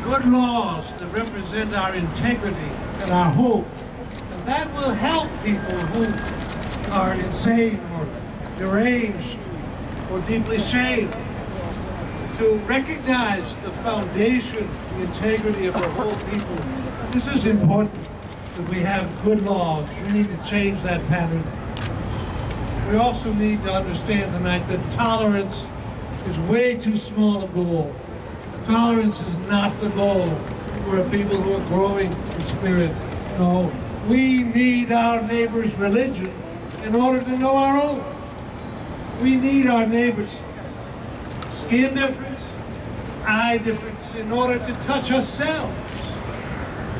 good laws that represent our integrity and our hope. And that will help people who are insane or deranged or deeply shamed to recognize the foundation, the integrity of the whole people. This is important, that we have good laws. We need to change that pattern. We also need to understand tonight that tolerance is way too small a goal. Tolerance is not the goal for people who are growing in spirit. No, we need our neighbor's religion in order to know our own. We need our neighbor's skin difference, eye difference in order to touch ourselves.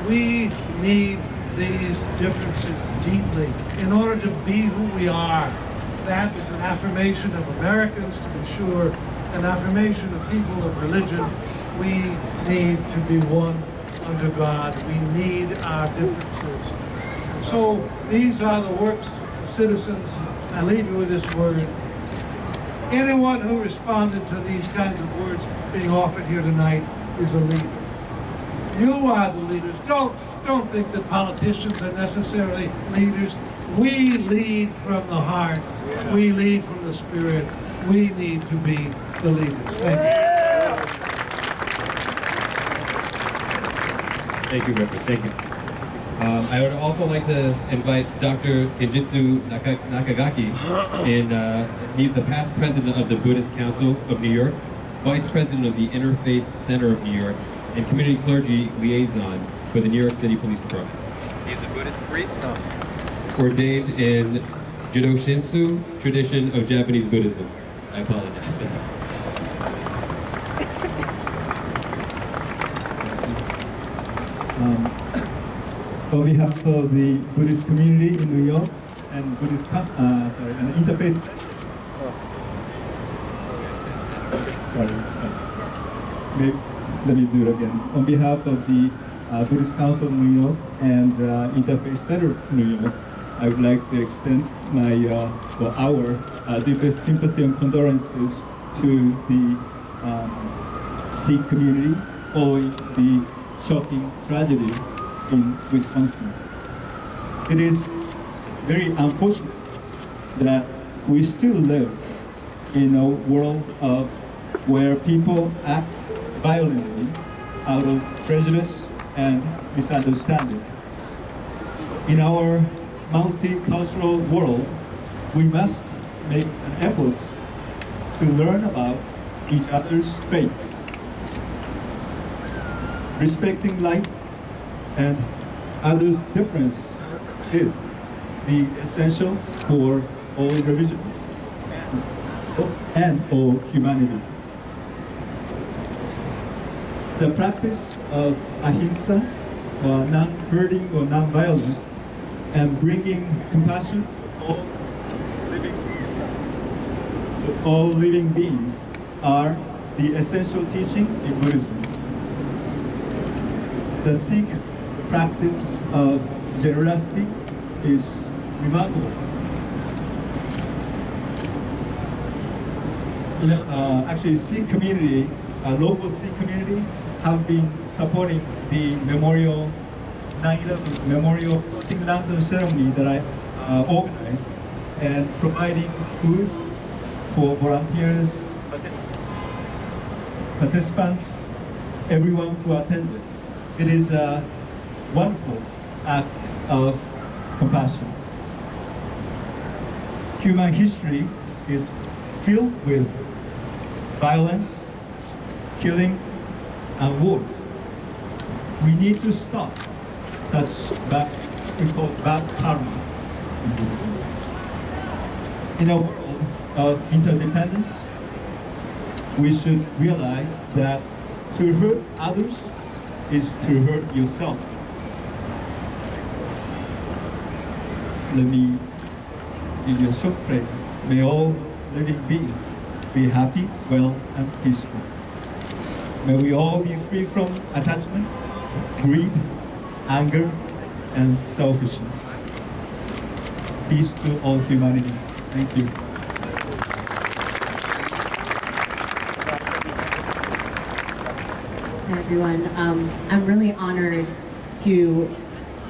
We need these differences deeply in order to be who we are. That is an affirmation of Americans, to be sure, an affirmation of people of religion. We need to be one under God. We need our differences. And so these are the works of citizens. I leave you with this word. Anyone who responded to these kinds of words being offered here tonight is a leader. You are the leaders. Don't think that politicians are necessarily leaders. We lead from the heart. We lead from the spirit. We need to be the leaders. Thank you. Thank you, Reverend. Thank you. I would also like to invite Dr. Kenjitsu Nakagaki, and he's the past president of the Buddhist Council of New York, vice president of the Interfaith Center of New York, and community clergy liaison for the New York City Police Department. He's a Buddhist priest, ordained in Jidoshinsu tradition of Japanese Buddhism. I apologize for that. On behalf of the Buddhist community in New York and and Interfaith. Let me do it again. On behalf of the Buddhist Council of New York and Interfaith Center of New York, I would like to extend our deepest sympathy and condolences to the Sikh community following the shocking tragedy in Wisconsin. It is very unfortunate that we still live in a world where people act violently out of prejudice and misunderstanding. In our multicultural world, we must make an effort to learn about each other's faith. Respecting life and others' difference is the essential for all religions and all humanity. The practice of ahimsa, or non-hurting or non-violence, and bringing compassion to all living beings are the essential teaching in Buddhism. The Sikh practice of generosity is remarkable. Actually, Sikh community, local Sikh community, have been supporting the memorial 9/11 memorial floating lantern ceremony that I organized, and providing food for volunteers, participants, everyone who attended. It is a wonderful act of compassion. Human history is filled with violence, killing, and wars. We need to stop such bad karma. In a world of interdependence, we should realize that to hurt others is to hurt yourself. Let me give you a short prayer. May all living beings be happy, well, and peaceful. May we all be free from attachment, greed, anger, and selfishness. Peace to all humanity. Thank you. Hi, everyone. I'm really honored to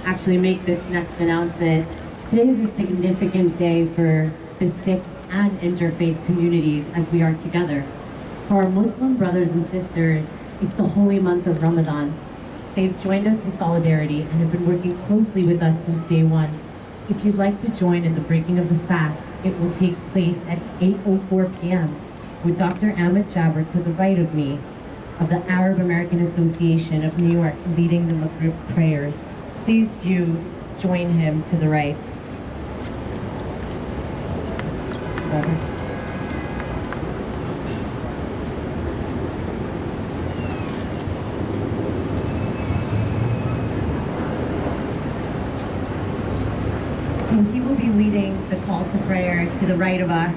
actually make this next announcement. Today is a significant day for the Sikh and interfaith communities as we are together. For our Muslim brothers and sisters, it's the holy month of Ramadan. They've joined us in solidarity and have been working closely with us since day one. If you'd like to join in the breaking of the fast, it will take place at 8:04 p.m. with Dr. Ahmed Jabber to the right of me, of the Arab American Association of New York, leading the Maghrib prayers. Please do join him to the right. So he will be leading the call to prayer to the right of us.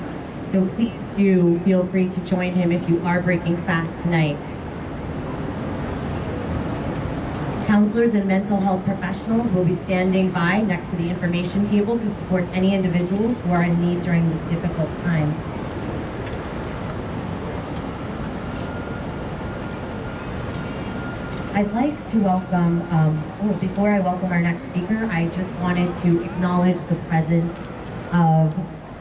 So please do feel free to join him if you are breaking fast tonight. Counselors and mental health professionals will be standing by next to the information table to support any individuals who are in need during this difficult time. I'd like to welcome, before I welcome our next speaker, I just wanted to acknowledge the presence of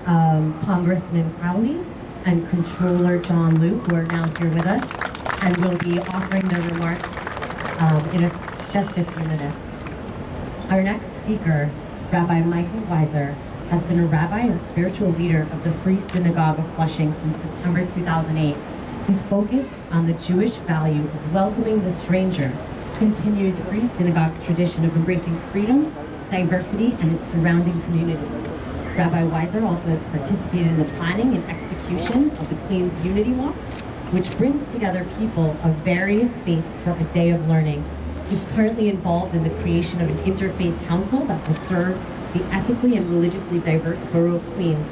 Congressman Crowley and Controller John Luke, who are now here with us, and will be offering their remarks in just a few minutes. Our next speaker, Rabbi Michael Weiser, has been a rabbi and spiritual leader of the Free Synagogue of Flushing since September 2008. His focus on the Jewish value of welcoming the stranger continues Free Synagogue's tradition of embracing freedom, diversity, and its surrounding community. Rabbi Weiser also has participated in the planning and execution of the Queen's Unity Walk, which brings together people of various faiths for a day of learning. He's currently involved in the creation of an interfaith council that will serve the ethically and religiously diverse borough of Queens.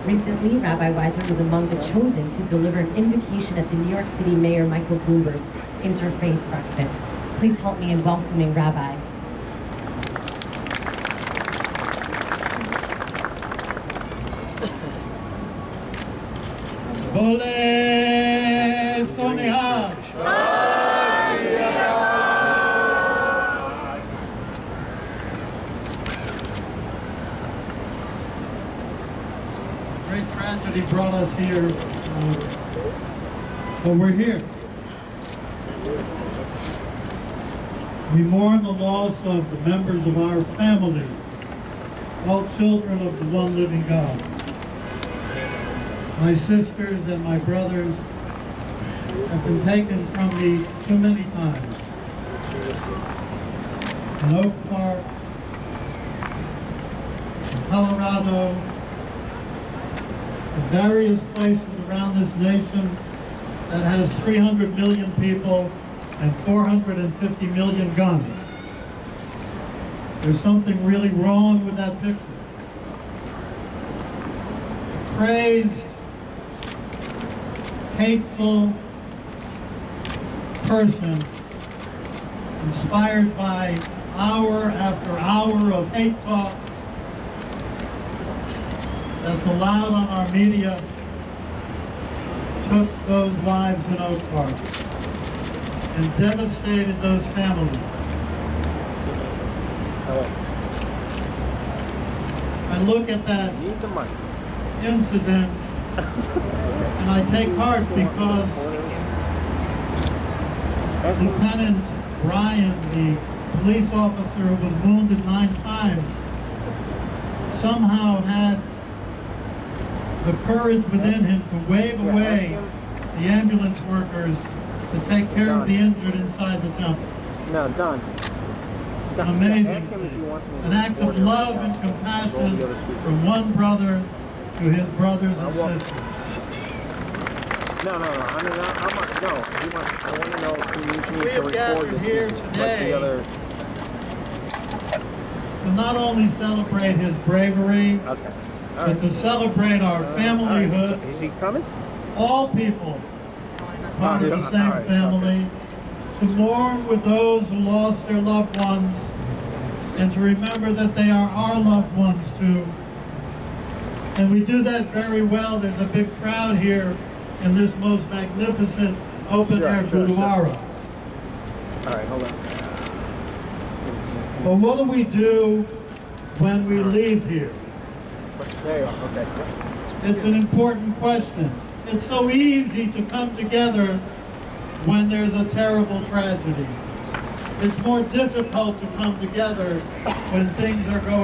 Recently, Rabbi Weiser was among the chosen to deliver an invocation at the New York City Mayor Michael Bloomberg's Interfaith Breakfast. Please help me in welcoming Rabbi. Bole Sonia. Great tragedy brought us here, but we're here. We mourn the loss of the members of our family, all children of the one living God. My sisters and my brothers have been taken from me too many times. In Oak Park, in Colorado, in various places around this nation that has 300 million people and 450 million guns. There's something really wrong with that picture. Crazed, hateful person inspired by hour after hour of hate talk that's allowed on our media took those lives in Oak Park and devastated those families. I look at that incident and I take heart because Lieutenant Brian, the police officer who was wounded 9 times, somehow had the courage within him to wave away the ambulance workers to take care of the injured inside the temple. No, done. Amazing. Ask him if he wants me to An act of love and compassion from one brother to his brothers and sisters. No. I mean, no. I want to know if he needs me We to have record gathered this here just like today the other. to not only celebrate his bravery, Okay. but to celebrate our familyhood. Is he coming? All people part of the All same right, family, to mourn with those who lost their loved ones, and to remember that they are our loved ones too. And we do that very well. There's a big crowd here in this most magnificent open-air Gurdwara. All right, hold on. But what do we do when we leave here? There you are, okay. It's an important question. It's so easy to come together when there's a terrible tragedy. It's more difficult to come together when things are going